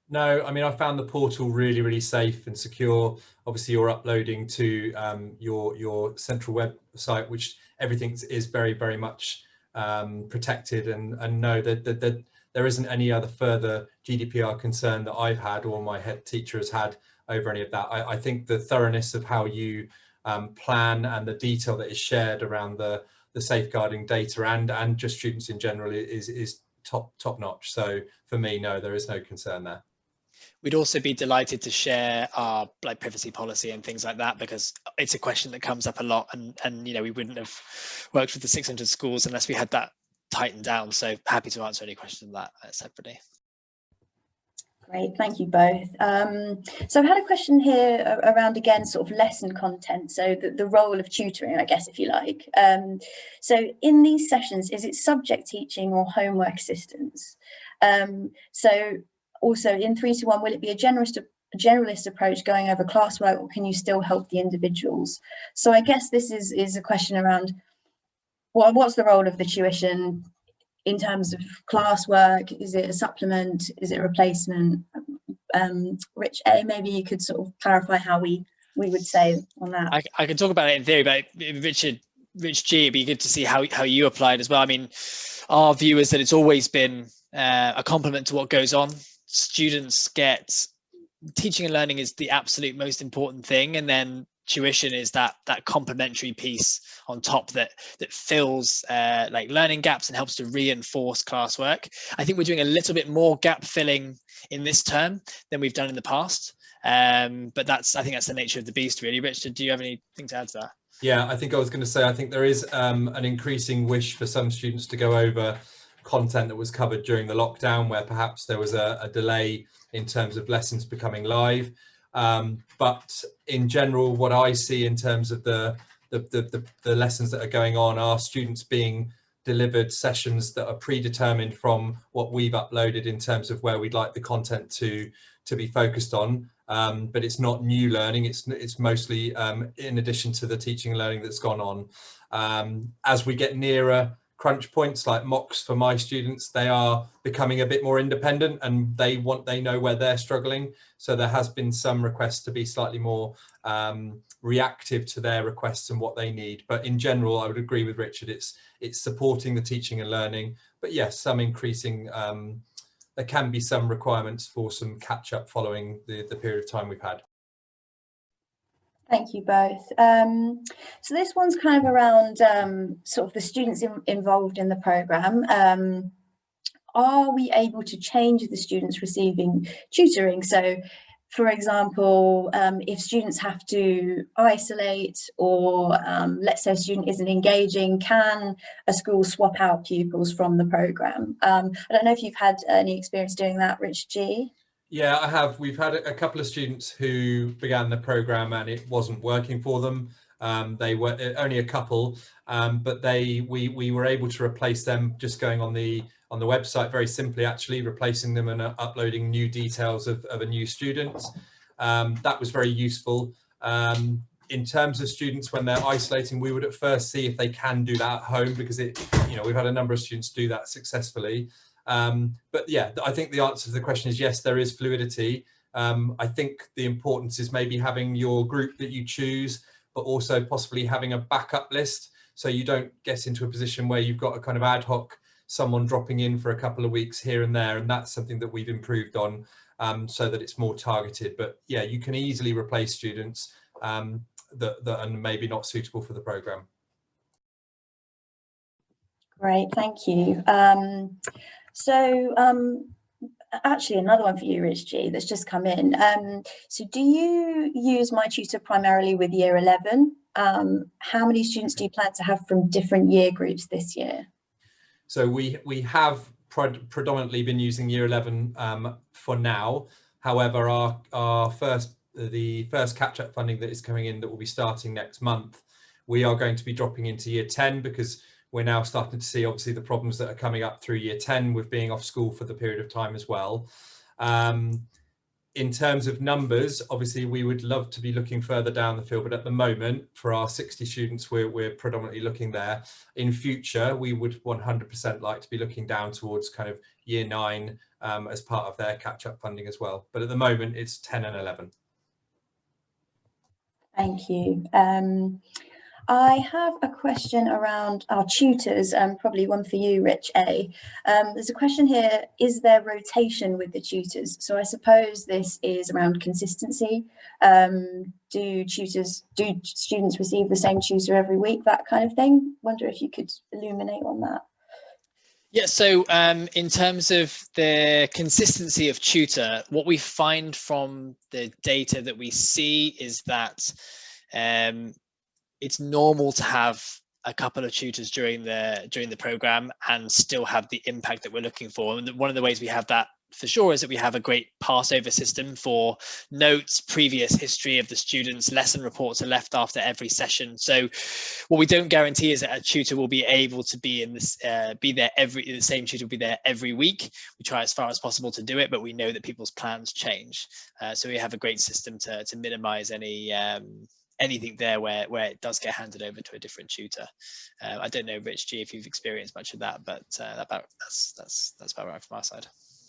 No, I mean, I found the portal really, really safe and secure. Obviously, you're uploading to your central website, which everything is very, very much protected, and know that there isn't any other further GDPR concern that I've had or my head teacher has had over any of that. I think the thoroughness of how you plan and the detail that is shared around the safeguarding data and just students in general is top notch. So for me, no, there is no concern there. We'd also be delighted to share our privacy policy and things like that, because it's a question that comes up a lot, and we wouldn't have worked with the 600 schools unless we had that tightened down. So happy to answer any questions on that separately. Great, thank you both. So I've had a question here around, again, sort of lesson content, so the role of tutoring, I guess, if you like. So in these sessions, is it subject teaching or homework assistance? So also in 3-to-1, will it be a generalist approach going over classwork, or can you still help the individuals? So I guess this is a question around, well, what's the role of the tuition in terms of classwork? Is it a supplement? Is it a replacement? Rich A, maybe you could sort of clarify how we would say on that. I can talk about it in theory, but Rich G, it'd be good to see how you applied as well. I mean, our view is that it's always been a complement to what goes on. Students get teaching and learning is the absolute most important thing, and then tuition is that complementary piece on top that fills like learning gaps and helps to reinforce classwork. I think we're doing a little bit more gap filling in this term than we've done in the past, but I think that's the nature of the beast, really. Richard, do you have anything to add to that? Yeah, I think I was going to say, I think there is an increasing wish for some students to go over content that was covered during the lockdown, where perhaps there was a delay in terms of lessons becoming live. But in general, what I see in terms of the lessons that are going on are students being delivered sessions that are predetermined from what we've uploaded in terms of where we'd like the content to be focused on. But it's not new learning. It's mostly in addition to the teaching and learning that's gone on. As we get nearer crunch points like mocks for my students, they are becoming a bit more independent, and they know where they're struggling. So there has been some requests to be slightly more reactive to their requests and what they need. But in general, I would agree with Richard. It's supporting the teaching and learning. But yes, some increasing there can be some requirements for some catch up following the period of time we've had. Thank you both. So this one's kind of around sort of the students involved in the programme. Are we able to change the students receiving tutoring? So, for example, if students have to isolate, or let's say a student isn't engaging, can a school swap out pupils from the programme? I don't know if you've had any experience doing that, Rich G. Yeah, I have. We've had a couple of students who began the programme and it wasn't working for them. They were only a couple, but we were able to replace them just going on the website very simply, actually replacing them and uploading new details of a new student. That was very useful. In terms of students when they're isolating, we would at first see if they can do that at home, because we've had a number of students do that successfully. But yeah, I think the answer to the question is yes, there is fluidity. I think the importance is maybe having your group that you choose, but also possibly having a backup list, so you don't get into a position where you've got a kind of ad hoc someone dropping in for a couple of weeks here and there. And that's something that we've improved on, so that it's more targeted. But yeah, you can easily replace students that are maybe not suitable for the programme. Great, thank you. Actually, another one for you, Rich G, that's just come in. So do you use MyTutor primarily with year 11? How many students do you plan to have from different year groups this year? So we have predominantly been using year 11 for now. However, the first catch-up funding that is coming in, that will be starting next month, we are going to be dropping into year 10, because we're now starting to see obviously the problems that are coming up through year 10 with being off school for the period of time as well. In terms of numbers, obviously we would love to be looking further down the field, but at the moment for our 60 students, we're predominantly looking there. In future, we would 100% like to be looking down towards kind of year 9 as part of their catch-up funding as well. But at the moment it's 10 and 11. Thank you. I have a question around our tutors, probably one for you, Rich A. There's a question here: is there rotation with the tutors? So I suppose this is around consistency. Do students receive the same tutor every week, that kind of thing? Wonder if you could illuminate on that. Yeah, so in terms of the consistency of tutor, what we find from the data that we see is that it's normal to have a couple of tutors during the program and still have the impact that we're looking for. And one of the ways we have that for sure is that we have a great Passover system for notes, previous history of the students. Lesson reports are left after every session. So what we don't guarantee is that a tutor will be able to be in this, the same tutor will be there every week. We try as far as possible to do it, but we know that people's plans change. So we have a great system to minimize anything there where it does get handed over to a different tutor. I don't know, Rich G, if you've experienced much of that, but that's about right from our side.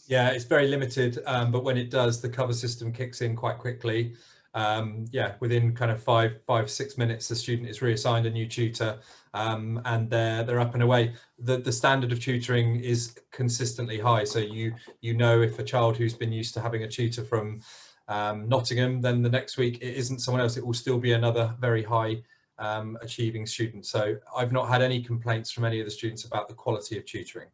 Yeah, it's very limited, but when it does, the cover system kicks in quite quickly. Yeah, within kind of 5-6 minutes, the student is reassigned a new tutor, and they're up and away. The standard of tutoring is consistently high, so you know if a child who's been used to having a tutor from Nottingham, then the next week it isn't someone else, it will still be another very high achieving student. So I've not had any complaints from any of the students about the quality of tutoring.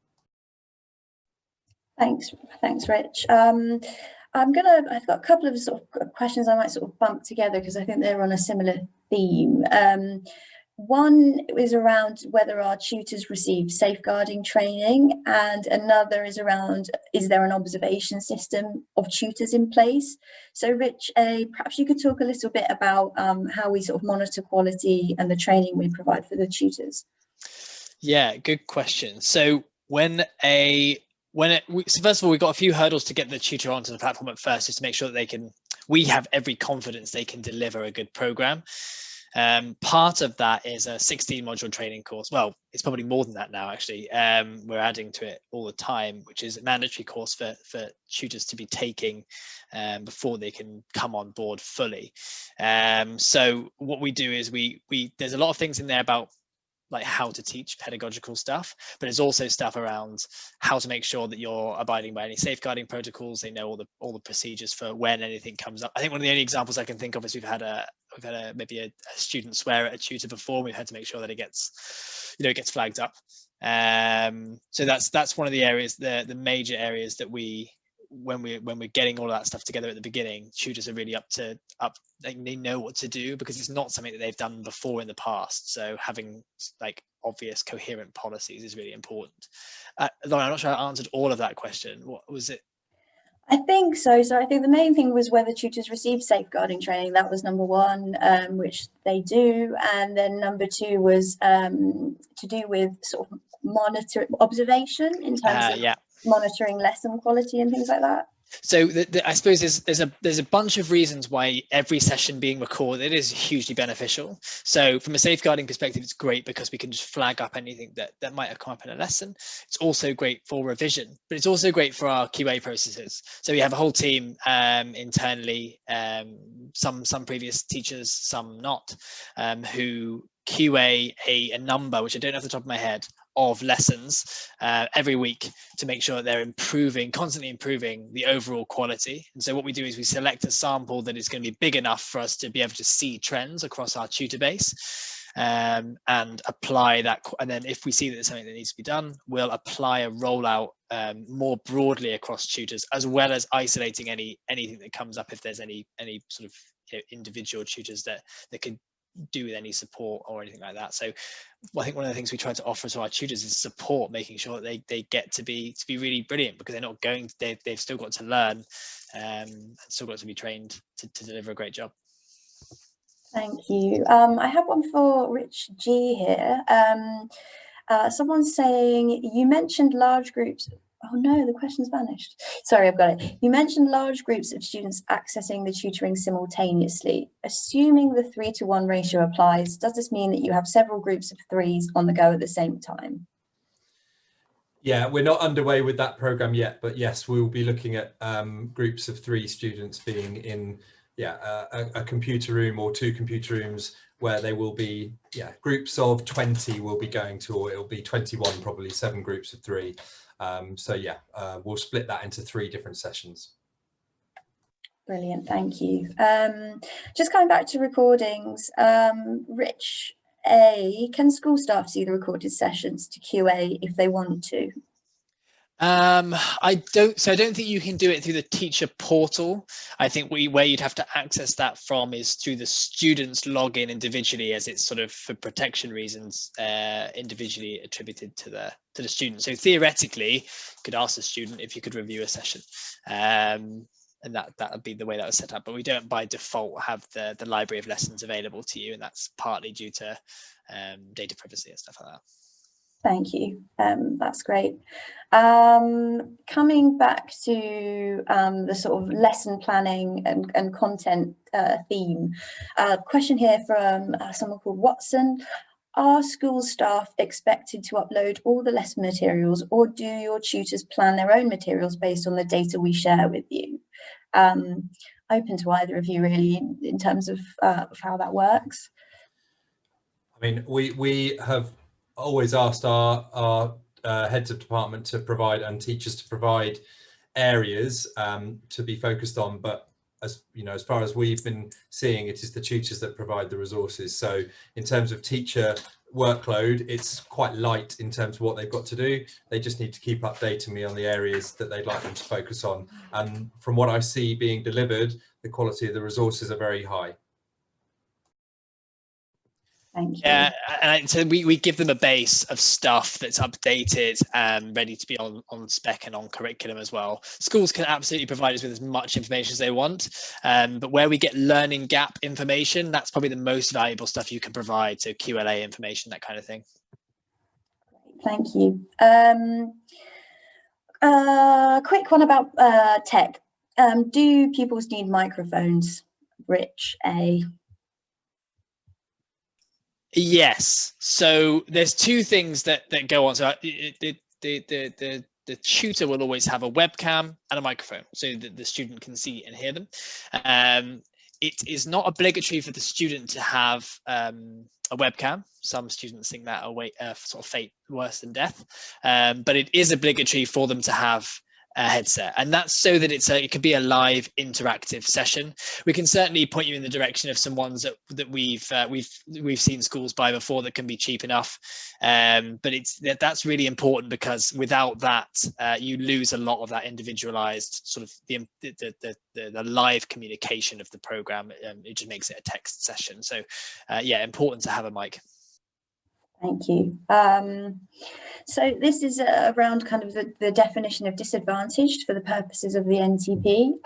Thanks, Rich. I've got a couple of sort of questions I might sort of bump together because I think they're on a similar theme. One is around whether our tutors receive safeguarding training, and another is around, is there an observation system of tutors in place? So Rich, perhaps you could talk a little bit about how we sort of monitor quality and the training we provide for the tutors. Yeah, good question. So so first of all, we've got a few hurdles to get the tutor onto the platform at first, just to make sure that we have every confidence they can deliver a good program. Part of that is a 16-module training course. Well, it's probably more than that now, actually. We're adding to it all the time, which is a mandatory course for tutors to be taking before they can come on board fully. So what we do is there's a lot of things in there about like how to teach pedagogical stuff, but it's also stuff around how to make sure that you're abiding by any safeguarding protocols. They know all the procedures for when anything comes up. I think one of the only examples I can think of is we've had maybe a student swear at a tutor before. We've had to make sure that it gets, it gets flagged up. So that's one of the areas, the major areas that when we're getting all of that stuff together at the beginning, tutors are really they know what to do, because it's not something that they've done before in the past. So having like obvious coherent policies is really important. Lauren, I'm not sure I answered all of that question. What was it? I think so. So I think the main thing was whether tutors receive safeguarding training. That was number one, which they do. And then number two was to do with sort of observation in terms of monitoring lesson quality and things like that. So I suppose there's a bunch of reasons why every session being recorded is hugely beneficial. So from a safeguarding perspective, it's great because we can just flag up anything that might have come up in a lesson. It's also great for revision, but it's also great for our QA processes. So we have a whole team internally, some previous teachers, some not, who QA a number, which I don't know off the top of my head, of lessons every week to make sure that they're constantly improving the overall quality. And so what we do is we select a sample that is going to be big enough for us to be able to see trends across our tutor base, and apply that. And then if we see that there's something that needs to be done, we'll apply a rollout more broadly across tutors, as well as isolating anything that comes up if there's any sort of individual tutors that could do with any support or anything like that. So I think one of the things we try to offer to our tutors is support, making sure that they get to be really brilliant, because they're not going, they've still got to learn, and still got to be trained to deliver a great job. Thank you. I have one for Rich G here. Someone's saying, you mentioned large groups. Oh no, the question's vanished. Sorry, I've got it. You mentioned large groups of students accessing the tutoring simultaneously. Assuming the 3-to-1 ratio applies, does this mean that you have several groups of 3s on the go at the same time? Yeah, we're not underway with that program yet, but yes, we'll be looking at groups of 3 students being in a computer room or 2 computer rooms, where they will be groups of 20 will be going to, or it'll be 21, probably 7 groups of 3. So we'll split that into 3 different sessions. Brilliant, thank you. Just coming back to recordings, Rich A, can school staff see the recorded sessions to QA if they want to? I don't think you can do it through the teacher portal. I think where you'd have to access that from is through the student's login individually, as it's sort of, for protection reasons, individually attributed to the student. So theoretically, you could ask the student if you could review a session, and that would be the way that was set up. But we don't by default have the library of lessons available to you, and that's partly due to data privacy and stuff like that. Thank you. That's great. Coming back to the sort of lesson planning and content theme, question here from someone called Watson. Are school staff expected to upload all the lesson materials, or do your tutors plan their own materials based on the data we share with you? Open to either of you, really, in terms of how that works. I mean, we have always asked our heads of department to provide, and teachers to provide, areas to be focused on, but as you know, as far as we've been seeing, it is the tutors that provide the resources. So in terms of teacher workload, it's quite light in terms of what they've got to do. They just need to keep updating me on the areas that they'd like them to focus on, and from what I see being delivered, the quality of the resources are very high. Thank you. Yeah, and so we give them a base of stuff that's updated and ready to be on spec and on curriculum as well. Schools can absolutely provide us with as much information as they want, but where we get learning gap information, that's probably the most valuable stuff you can provide. So QLA information, that kind of thing. Thank you. Quick one about tech. Do pupils need microphones? Rich A. Yes. So there's 2 things that go on. So the tutor will always have a webcam and a microphone, so that the student can see and hear them. it is not obligatory for the student to have a webcam. Some students think that sort of fate worse than death, but it is obligatory for them to have a headset, and that's so that it could be a live interactive session. We can certainly point you in the direction of some ones that we've seen schools buy before that can be cheap enough, but that's really important, because without that you lose a lot of that individualized sort of the live communication of the program. It just makes it a text session. So yeah, important to have a mic. Thank you. So this is around kind of the definition of disadvantaged for the purposes of the NTP.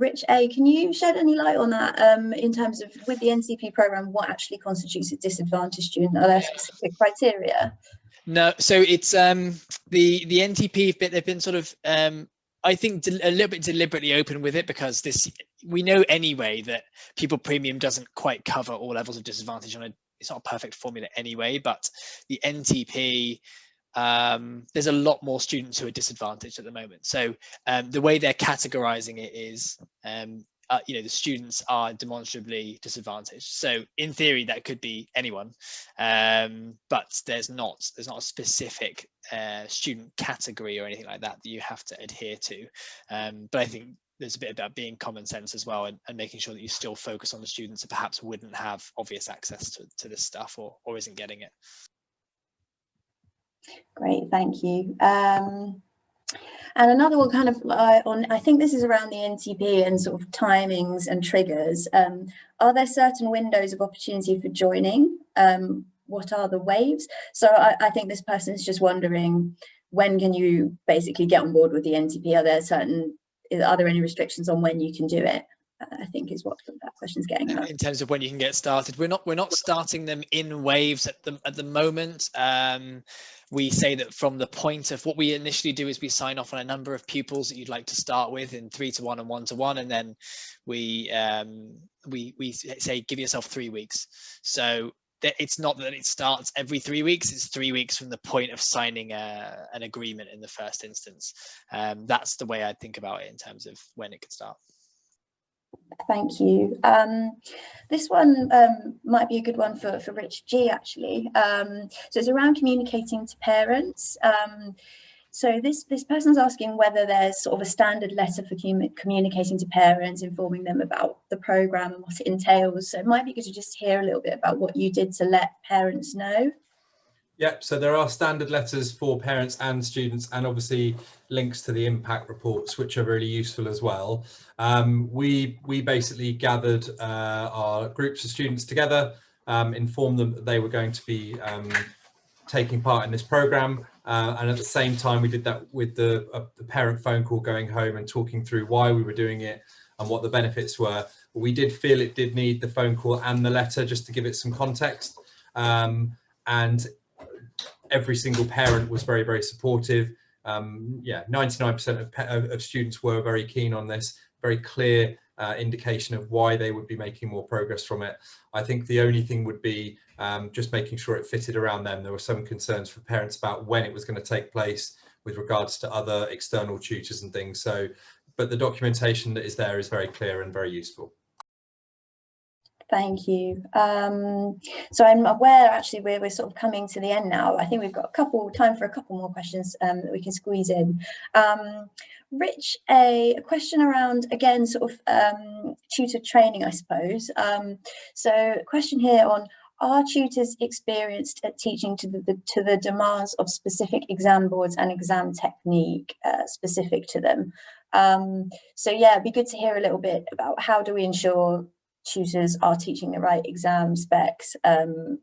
Rich A, can you shed any light on that in terms of, with the NTP programme, what actually constitutes a disadvantaged student? Are there specific criteria? No, so it's the NTP bit, they've been sort of I think a little bit deliberately open with it, because we know anyway that Pupil Premium doesn't quite cover all levels of disadvantage it's not a perfect formula anyway, but the NTP, there's a lot more students who are disadvantaged at the moment. So the way they're categorizing it is, the students are demonstrably disadvantaged. So in theory, that could be anyone, but there's not a specific student category or anything like that you have to adhere to. But I think there's a bit about being common sense as well, and making sure that you still focus on the students that perhaps wouldn't have obvious access to this stuff or isn't getting it. Great, thank you. And another one kind of I think this is around the NTP and sort of timings and triggers. Are there certain windows of opportunity for joining? What are the waves? So I think this person is just wondering, when can you basically get on board with the NTP? Are there any restrictions on when you can do it? I think is what that question's getting at. In terms of when you can get started, we're not starting them in waves at the moment. We say that from the point of what we initially do is we sign off on a number of pupils that you'd like to start with in 3-to-1 and 1-to-1, and then we say give yourself 3 weeks. So it's not that it starts every 3 weeks, it's 3 weeks from the point of signing an agreement in the first instance. That's the way I think about it in terms of when it could start. Thank you. This one might be a good one for Rich G, actually. So it's around communicating to parents. So this person's asking whether there's sort of a standard letter for communicating to parents, informing them about the programme and what it entails. So it might be good to just hear a little bit about what you did to let parents know. Yep, so there are standard letters for parents and students, and obviously links to the impact reports, which are really useful as well. We basically gathered our groups of students together, informed them that they were going to be taking part in this programme, and at the same time we did that with the parent phone call going home and talking through why we were doing it and what the benefits were. But we did feel it did need the phone call and the letter just to give it some context, and every single parent was very, very supportive. Yeah, 99% of students were very keen on this, very clear indication of why they would be making more progress from it. I think the only thing would be just making sure it fitted around them. There were some concerns for parents about when it was going to take place with regards to other external tutors and things. So, but the documentation that is there is very clear and very useful. Thank you. So I'm aware actually we're sort of coming to the end now. I think we've got time for a couple more questions that we can squeeze in. Rich, a question around, again, sort of tutor training, I suppose. So a question here on, are tutors experienced at teaching to the demands of specific exam boards and exam technique specific to them? So yeah, it'd be good to hear a little bit about how do we ensure tutors are teaching the right exam specs, and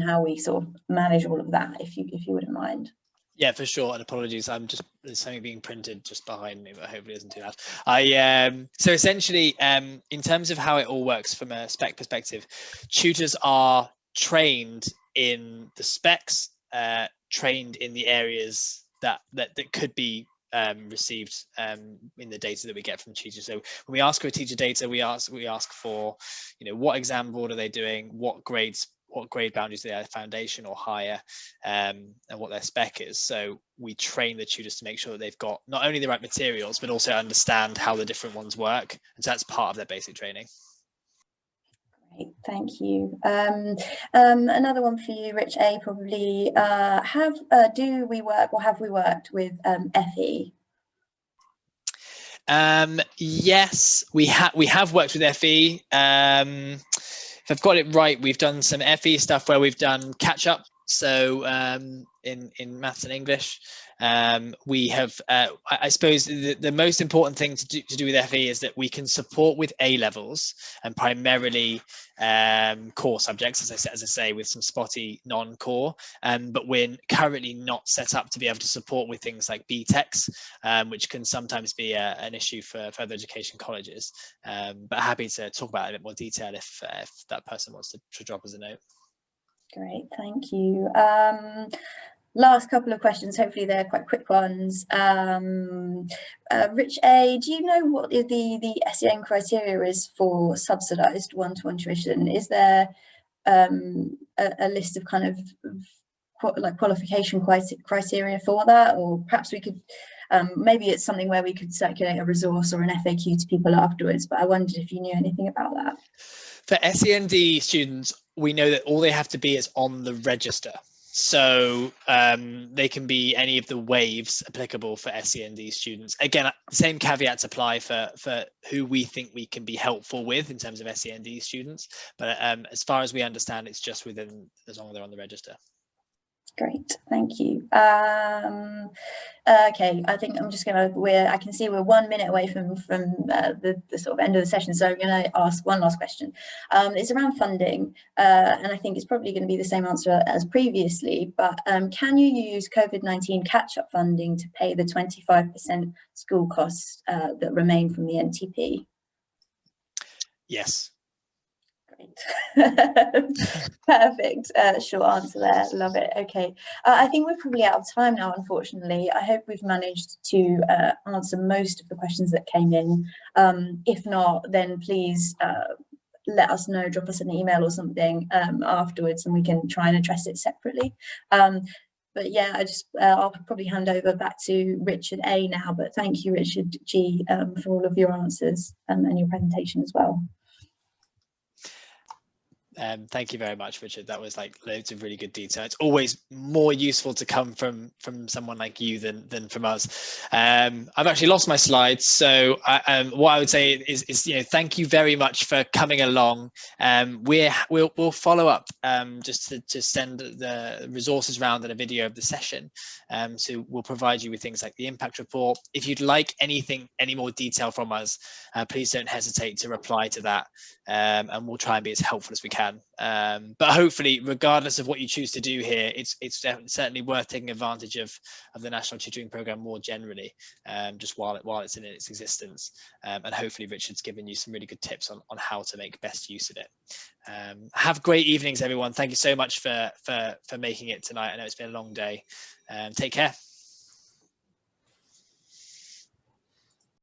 how we sort of manage all of that, if you wouldn't mind. Yeah, for sure. And apologies, there's something being printed just behind me, but hopefully it isn't too loud. So essentially, in terms of how it all works from a spec perspective, tutors are trained in the specs, trained in the areas that could be received in the data that we get from tutors. So when we ask for teacher data, we ask for, what exam board are they doing, what grades what grade boundaries they are, foundation or higher, and what their spec is. So we train the tutors to make sure that they've got not only the right materials, but also understand how the different ones work. And so that's part of their basic training. Great, thank you. Another one for you, Rich A, probably. Do we work or have we worked with FE? Yes, we have worked with FE. If I've got it right, we've done some FE stuff where we've done catch up. So in maths and English, we have, I suppose the most important thing to do with FE is that we can support with A levels and primarily core subjects, as I say, with some spotty non-core, but we're currently not set up to be able to support with things like BTECs, which can sometimes be an issue for further education colleges. But happy to talk about it in a bit more detail if that person wants to drop us a note. Great, thank you. Last couple of questions, hopefully they're quite quick ones. Rich A, do you know what the SEN criteria is for subsidised one-to-one tuition? Is there a list of kind of like qualification criteria for that? Or perhaps we could, maybe it's something where we could circulate a resource or an FAQ to people afterwards, but I wondered if you knew anything about that. For SEND students, we know that all they have to be is on the register. So they can be any of the waves applicable for SEND students. Again, same caveats apply for who we think we can be helpful with in terms of SEND students. But as far as we understand, it's just within, as long as they're on the register. Great, thank you. Okay, I think I'm just gonna, I can see we're 1 minute away from the sort of end of the session, so I'm gonna ask one last question. It's around funding, and I think it's probably going to be the same answer as previously, but can you use COVID-19 catch-up funding to pay the 25% school costs that remain from the NTP? Yes. Perfect, short answer there, love it. Okay, I think we're probably out of time now, unfortunately. I hope we've managed to answer most of the questions that came in. If not, then please let us know, drop us an email or something afterwards, and we can try and address it separately. But yeah, I'll probably hand over back to Richard A now, but thank you, Richard G, for all of your answers and your presentation as well. Thank you very much, Richard. That was like loads of really good detail. It's always more useful to come from someone like you than from us. I've actually lost my slides, so what I would say is thank you very much for coming along. We'll follow up just to send the resources around and a video of the session. So we'll provide you with things like the impact report. If you'd like any more detail from us, please don't hesitate to reply to that, and we'll try and be as helpful as we can. But hopefully, regardless of what you choose to do here, it's certainly worth taking advantage of the National Tutoring Programme more generally, just while it's in its existence. And hopefully Richard's given you some really good tips on how to make best use of it. Have great evenings, everyone. Thank you so much for making it tonight. I know it's been a long day. Take care.